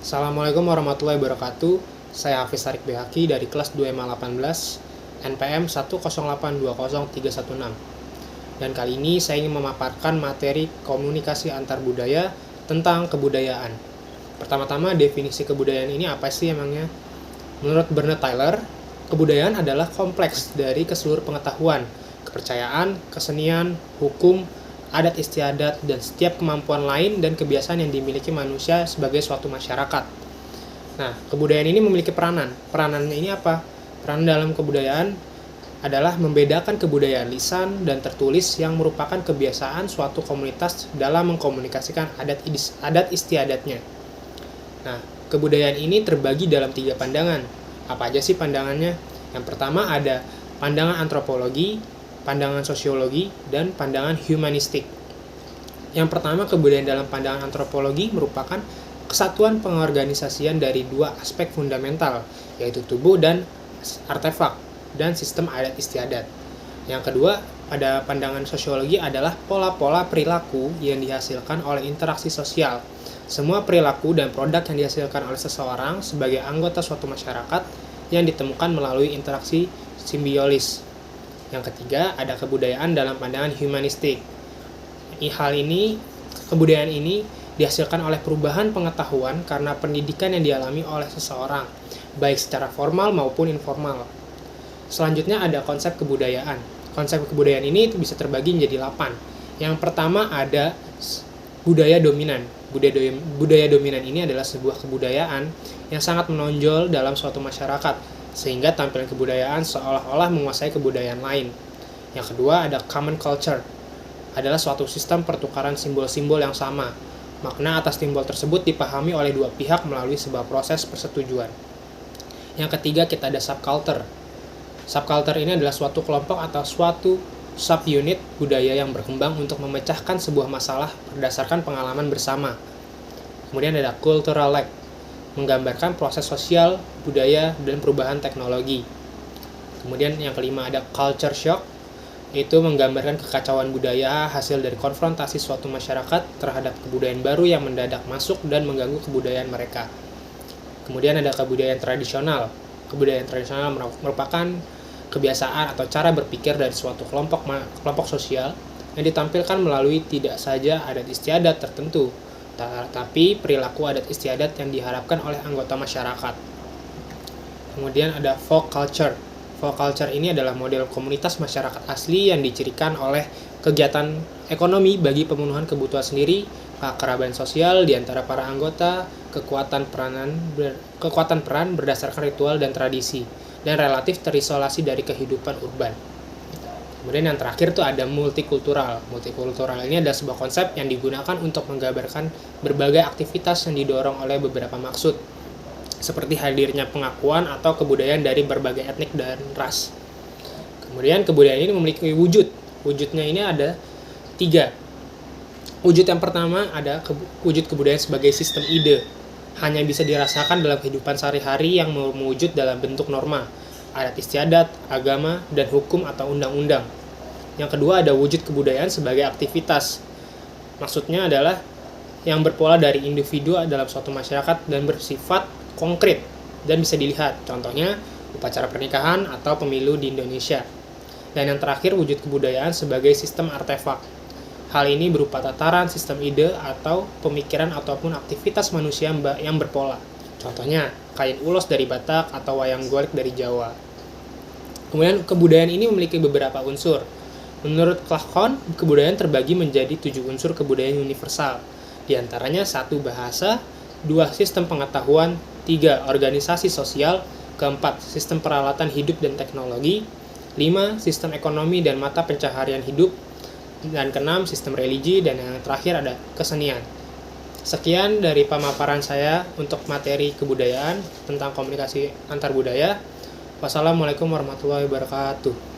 Assalamualaikum warahmatullahi wabarakatuh. Saya Hafiz Tarik Behaki dari kelas 2MA 18 NPM 108203116. Dan kali ini saya ingin memaparkan materi komunikasi antar budaya tentang kebudayaan. Pertama-tama, definisi kebudayaan ini apa sih emangnya? Menurut Bernard Tyler, kebudayaan adalah kompleks dari keseluruh pengetahuan, kepercayaan, kesenian, hukum, adat istiadat, dan setiap kemampuan lain dan kebiasaan yang dimiliki manusia sebagai suatu masyarakat. Nah, kebudayaan ini memiliki peranan. Peranannya ini apa? Peran dalam kebudayaan adalah membedakan kebudayaan lisan dan tertulis yang merupakan kebiasaan suatu komunitas dalam mengkomunikasikan adat istiadatnya. Nah, kebudayaan ini terbagi dalam 3 pandangan. Apa aja sih pandangannya? Yang pertama ada pandangan antropologi, pandangan sosiologi, dan pandangan humanistik. Yang pertama, kebudayaan dalam pandangan antropologi merupakan kesatuan pengorganisasian dari 2 aspek fundamental, yaitu tubuh dan artefak, dan sistem adat istiadat. Yang kedua, pada pandangan sosiologi adalah pola-pola perilaku yang dihasilkan oleh interaksi sosial. Semua perilaku dan produk yang dihasilkan oleh seseorang sebagai anggota suatu masyarakat yang ditemukan melalui interaksi simbiosis. Yang ketiga, ada kebudayaan dalam pandangan humanistik. Kebudayaan ini dihasilkan oleh perubahan pengetahuan karena pendidikan yang dialami oleh seseorang, baik secara formal maupun informal. Selanjutnya ada konsep kebudayaan. Konsep kebudayaan ini bisa terbagi menjadi 8. Yang pertama ada budaya dominan. Budaya dominan ini adalah sebuah kebudayaan yang sangat menonjol dalam suatu masyarakat, sehingga tampilan kebudayaan seolah-olah menguasai kebudayaan lain. Yang kedua ada common culture, adalah suatu sistem pertukaran simbol-simbol yang sama. Makna atas simbol tersebut dipahami oleh 2 pihak melalui sebuah proses persetujuan. Yang ketiga kita ada subculture. Subculture ini adalah suatu kelompok atau suatu subunit budaya yang berkembang untuk memecahkan sebuah masalah berdasarkan pengalaman bersama. Kemudian ada cultural lag, menggambarkan proses sosial, budaya, dan perubahan teknologi. Kemudian yang kelima ada culture shock, itu menggambarkan kekacauan budaya hasil dari konfrontasi suatu masyarakat terhadap kebudayaan baru yang mendadak masuk dan mengganggu kebudayaan mereka. Kemudian ada kebudayaan tradisional. Kebudayaan tradisional merupakan kebiasaan atau cara berpikir dari suatu kelompok sosial yang ditampilkan melalui tidak saja adat istiadat tertentu, tapi perilaku adat istiadat yang diharapkan oleh anggota masyarakat. Kemudian ada folk culture. Folk culture ini adalah model komunitas masyarakat asli yang dicirikan oleh kegiatan ekonomi bagi pemenuhan kebutuhan sendiri, kekerabatan sosial di antara para anggota, kekuatan peran berdasarkan ritual dan tradisi, dan relatif terisolasi dari kehidupan urban. Kemudian yang terakhir tuh ada multikultural. Multikultural ini adalah sebuah konsep yang digunakan untuk menggambarkan berbagai aktivitas yang didorong oleh beberapa maksud, seperti hadirnya pengakuan atau kebudayaan dari berbagai etnik dan ras. Kemudian kebudayaan ini memiliki wujud. Wujudnya ini ada 3. Wujud yang pertama ada wujud kebudayaan sebagai sistem ide. Hanya bisa dirasakan dalam kehidupan sehari-hari yang mewujud dalam bentuk norma, adat istiadat, agama, dan hukum atau undang-undang. Yang kedua ada wujud kebudayaan sebagai aktivitas. Maksudnya adalah yang berpola dari individu dalam suatu masyarakat dan bersifat konkret dan bisa dilihat, contohnya upacara pernikahan atau pemilu di Indonesia. Dan yang terakhir wujud kebudayaan sebagai sistem artefak. Hal ini berupa tataran sistem ide atau pemikiran ataupun aktivitas manusia yang berpola. Contohnya kain ulos dari Batak atau wayang golek dari Jawa. Kemudian kebudayaan ini memiliki beberapa unsur. Menurut Clacton, kebudayaan terbagi menjadi 7 unsur kebudayaan universal. Di antaranya 1 bahasa, 2 sistem pengetahuan, 3 organisasi sosial, 4 sistem peralatan hidup dan teknologi, 5 sistem ekonomi dan mata pencaharian hidup, dan 6 sistem religi, dan yang terakhir ada kesenian. Sekian dari pemaparan saya untuk materi kebudayaan tentang komunikasi antar budaya. Wassalamualaikum warahmatullahi wabarakatuh.